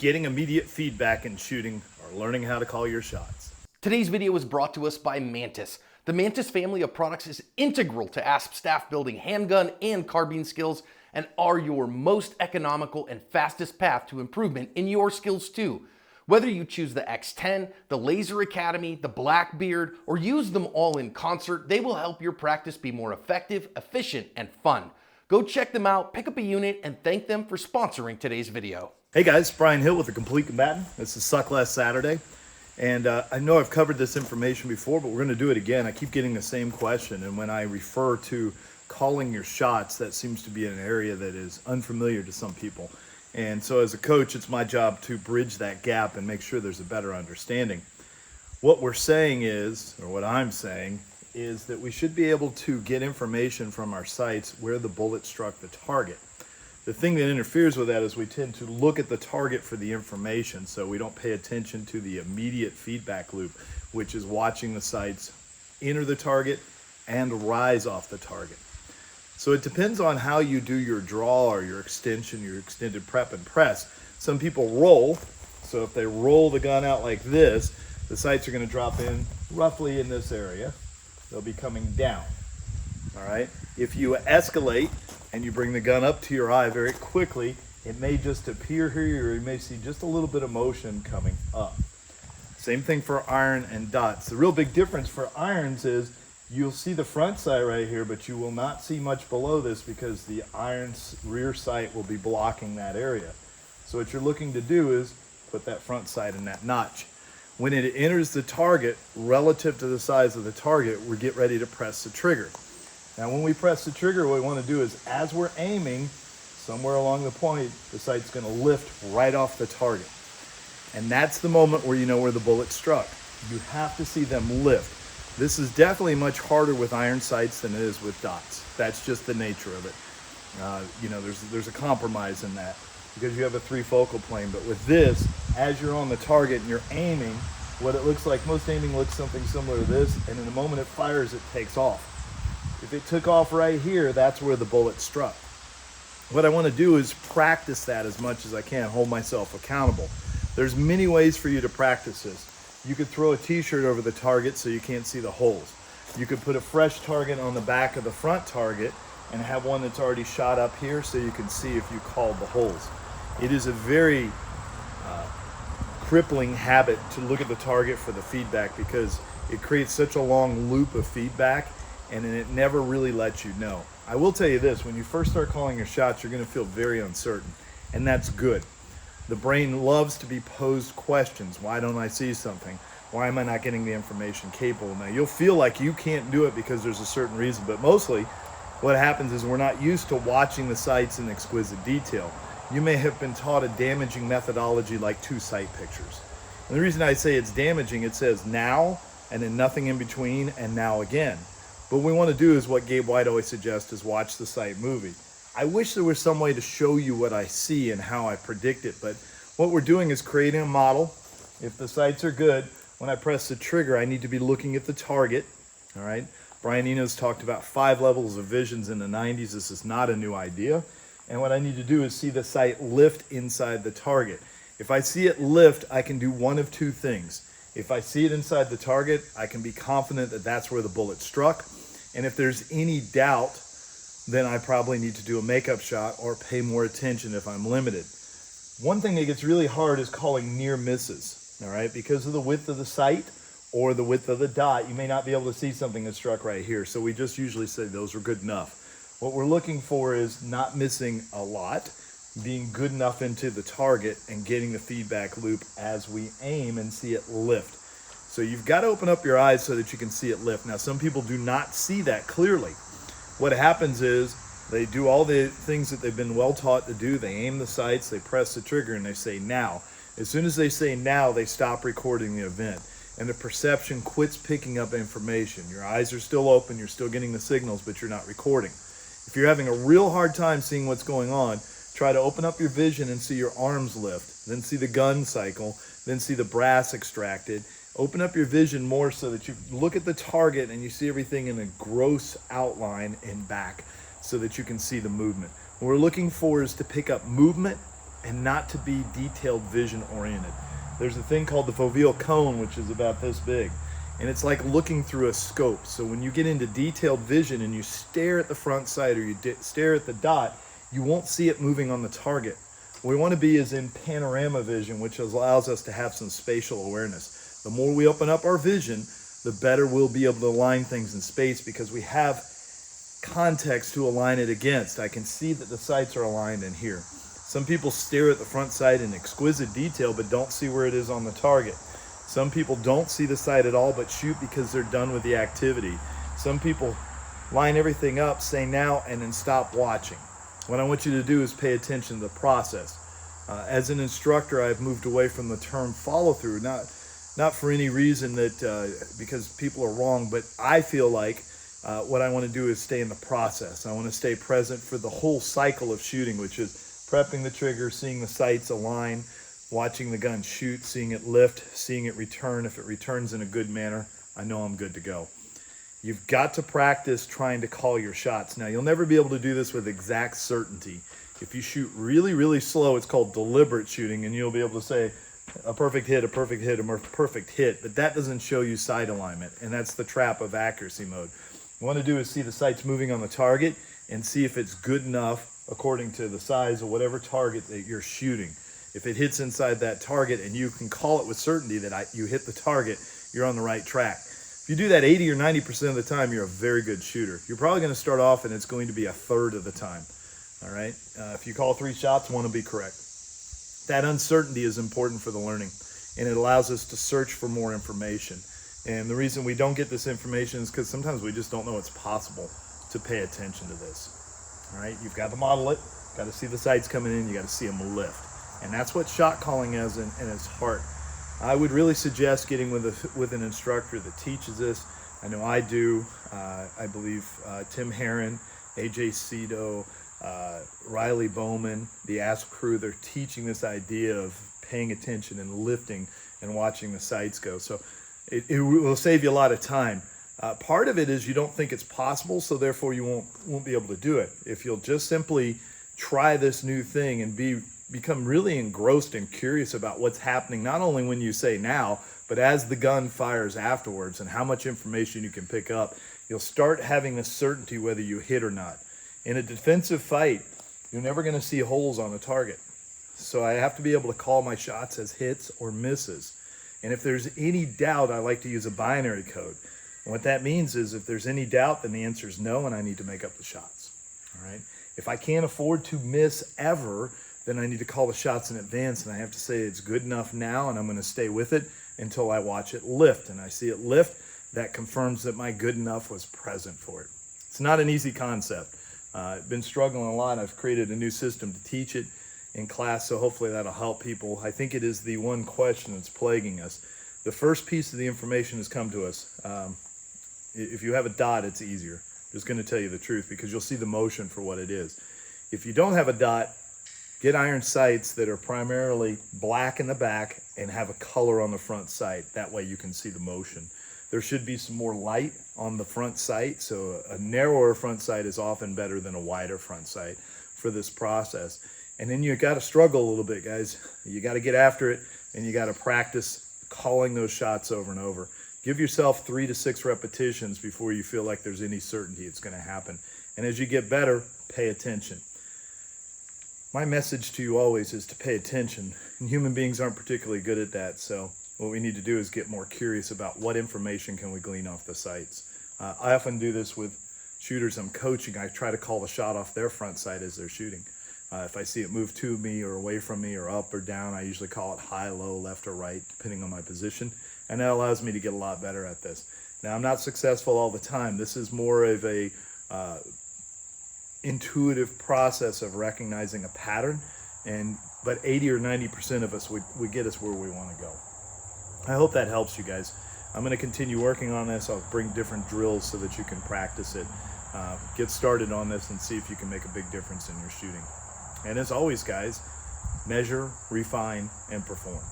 getting immediate feedback in shooting or learning how to call your shots. Today's video is brought to us by Mantis. The Mantis family of products is integral to ASP staff building handgun and carbine skills and are your most economical and fastest path to improvement in your skills too. Whether you choose the X10, the Laser Academy, the Blackbeard, or use them all in concert, they will help your practice be more effective, efficient, and fun. Go check them out, pick up a unit, and thank them for sponsoring today's video. Hey guys, Brian Hill with The Complete Combatant. This is Suck Less Saturday. And I know I've covered this information before, but we're going to do it again. I keep getting the same question, and when I refer to calling your shots, that seems to be an area that is unfamiliar to some people. And so as a coach, it's my job to bridge that gap and make sure there's a better understanding. What we're saying is, or what I'm saying, is that we should be able to get information from our sights where the bullet struck the target. The thing that interferes with that is we tend to look at the target for the information, so we don't pay attention to the immediate feedback loop, which is watching the sights enter the target and rise off the target. So it depends on how you do your draw or your extension, your extended prep and press. Some people roll, so if they roll the gun out like this, the sights are going to drop in roughly in this area. They'll be coming down, all right? If you escalate and you bring the gun up to your eye very quickly, it may just appear here, or you may see just a little bit of motion coming up. Same thing for iron and dots. The real big difference for irons is you'll see the front sight right here, but you will not see much below this because the iron's rear sight will be blocking that area. So what you're looking to do is put that front sight in that notch. When it enters the target, relative to the size of the target, we get ready to press the trigger. Now when we press the trigger, what we want to do is, as we're aiming, somewhere along the point, the sight's going to lift right off the target. And that's the moment where you know where the bullet struck. You have to see them lift. This is definitely much harder with iron sights than it is with dots. That's just the nature of it. There's a compromise in that because you have a three focal plane. But with this, as you're on the target and you're aiming, what it looks like, most aiming looks something similar to this, and in the moment it fires, it takes off. If it took off right here, that's where the bullet struck. What I want to do is practice that as much as I can, hold myself accountable. There's many ways for you to practice this. You could throw a t-shirt over the target so you can't see the holes. You could put a fresh target on the back of the front target and have one that's already shot up here so you can see if you called the holes. It is a very crippling habit to look at the target for the feedback because it creates such a long loop of feedback and it never really lets you know. I will tell you this, when you first start calling your shots, you're going to feel very uncertain, and that's good. The brain loves to be posed questions. Why don't I see something? Why am I not getting the information capable? Now, you'll feel like you can't do it because there's a certain reason, but mostly what happens is we're not used to watching the sights in exquisite detail. You may have been taught a damaging methodology like two sight pictures. And the reason I say it's damaging, it says now, and then nothing in between, and now again. But what we want to do is what Gabe White always suggests is watch the sight movie. I wish there was some way to show you what I see and how I predict it, but what we're doing is creating a model. If the sights are good, when I press the trigger, I need to be looking at the target, all right? Brian Eno's talked about 5 levels of visions in the 90s. This is not a new idea. And what I need to do is see the sight lift inside the target. If I see it lift, I can do one of two things. If I see it inside the target, I can be confident that that's where the bullet struck. And if there's any doubt, then I probably need to do a makeup shot or pay more attention if I'm limited. One thing that gets really hard is calling near misses, all right? Because of the width of the sight or the width of the dot, you may not be able to see something that struck right here. So we just usually say those are good enough. What we're looking for is not missing a lot, being good enough into the target and getting the feedback loop as we aim and see it lift. So you've got to open up your eyes so that you can see it lift. Now, some people do not see that clearly. What happens is they do all the things that they've been well taught to do. They aim the sights, they press the trigger, and they say now. As soon as they say now, they stop recording the event. And the perception quits picking up information. Your eyes are still open, you're still getting the signals, but you're not recording. If you're having a real hard time seeing what's going on, try to open up your vision and see your arms lift, then see the gun cycle, then see the brass extracted. Open up your vision more so that you look at the target and you see everything in a gross outline and back so that you can see the movement. What we're looking for is to pick up movement and not to be detailed vision oriented. There's a thing called the foveal cone, which is about this big, and it's like looking through a scope. So when you get into detailed vision and you stare at the front sight, or you stare at the dot, you won't see it moving on the target. What we want to be is in panorama vision, which allows us to have some spatial awareness. The more we open up our vision, the better we'll be able to align things in space, because we have context to align it against. I can see that the sights are aligned in here. Some people stare at the front sight in exquisite detail but don't see where it is on the target. Some people don't see the sight at all but shoot because they're done with the activity. Some people line everything up, say now, and then stop watching. What I want you to do is pay attention to the process. As an instructor, I've moved away from the term follow through, not for any reason that because people are wrong, but I feel like what I want to do is stay in the process. I want to stay present for the whole cycle of shooting, which is prepping the trigger, seeing the sights align, watching the gun shoot, seeing it lift, seeing it return. If it returns in a good manner, I know I'm good to go. You've got to practice trying to call your shots. Now, you'll never be able to do this with exact certainty. If you shoot really, really slow, it's called deliberate shooting, and you'll be able to say a perfect hit, a perfect hit, a perfect hit, but that doesn't show you sight alignment, and that's the trap of accuracy mode. What you want to do is see the sights moving on the target and see if it's good enough according to the size of whatever target that you're shooting. If it hits inside that target and you can call it with certainty that you hit the target, you're on the right track. If you do that 80 or 90% of the time, you're a very good shooter. You're probably going to start off and it's going to be a third of the time. All right. If you call 3 shots, one will be correct. That uncertainty is important for the learning, and it allows us to search for more information. And the reason we don't get this information is because sometimes we just don't know it's possible to pay attention to this. All right. You've got to model it, got to see the sights coming in, you got to see them lift. And that's what shot calling is in its heart. I would really suggest getting with an instructor that teaches this. I know I do. I believe Tim Herron, AJ Cito, Riley Bowman, the ASP crew, they're teaching this idea of paying attention and lifting and watching the sights go. So it will save you a lot of time. Part of it is you don't think it's possible, so therefore you won't be able to do it. If you'll just simply try this new thing and become really engrossed and curious about what's happening, not only when you say now, but as the gun fires afterwards, and how much information you can pick up, you'll start having a certainty whether you hit or not. In a defensive fight, you're never going to see holes on the target. So I have to be able to call my shots as hits or misses. And if there's any doubt, I like to use a binary code. And what that means is if there's any doubt, then the answer is no, and I need to make up the shots. All right. If I can't afford to miss ever, then I need to call the shots in advance, and I have to say it's good enough now, and I'm going to stay with it until I watch it lift. And I see it lift, that confirms that my good enough was present for it. It's not an easy concept. I've been struggling a lot. I've created a new system to teach it in class, so hopefully that'll help people. I think it is the one question that's plaguing us. The first piece of the information has come to us. If you have a dot, it's easier. I'm just going to tell you the truth, because you'll see the motion for what it is. If you don't have a dot, get iron sights that are primarily black in the back and have a color on the front sight. That way you can see the motion. There should be some more light on the front sight, so a narrower front sight is often better than a wider front sight for this process. And then you got to struggle a little bit, guys. You got to get after it, and you got to practice calling those shots over and over. Give yourself 3 to 6 repetitions before you feel like there's any certainty it's going to happen. And as you get better, pay attention. My message to you always is to pay attention, and human beings aren't particularly good at that, so what we need to do is get more curious about what information can we glean off the sights. I often do this with shooters I'm coaching. I try to call the shot off their front sight as they're shooting. If I see it move to me or away from me or up or down, I usually call it high, low, left or right, depending on my position, and that allows me to get a lot better at this. Now, I'm not successful all the time. This is more of a intuitive process of recognizing a pattern, but 80 or 90% of us would get us where we want to go. I hope that helps you guys. I'm going to continue working on this. I'll bring different drills so that you can practice it. Get started on this and see if you can make a big difference in your shooting. And as always, guys, measure, refine, and perform.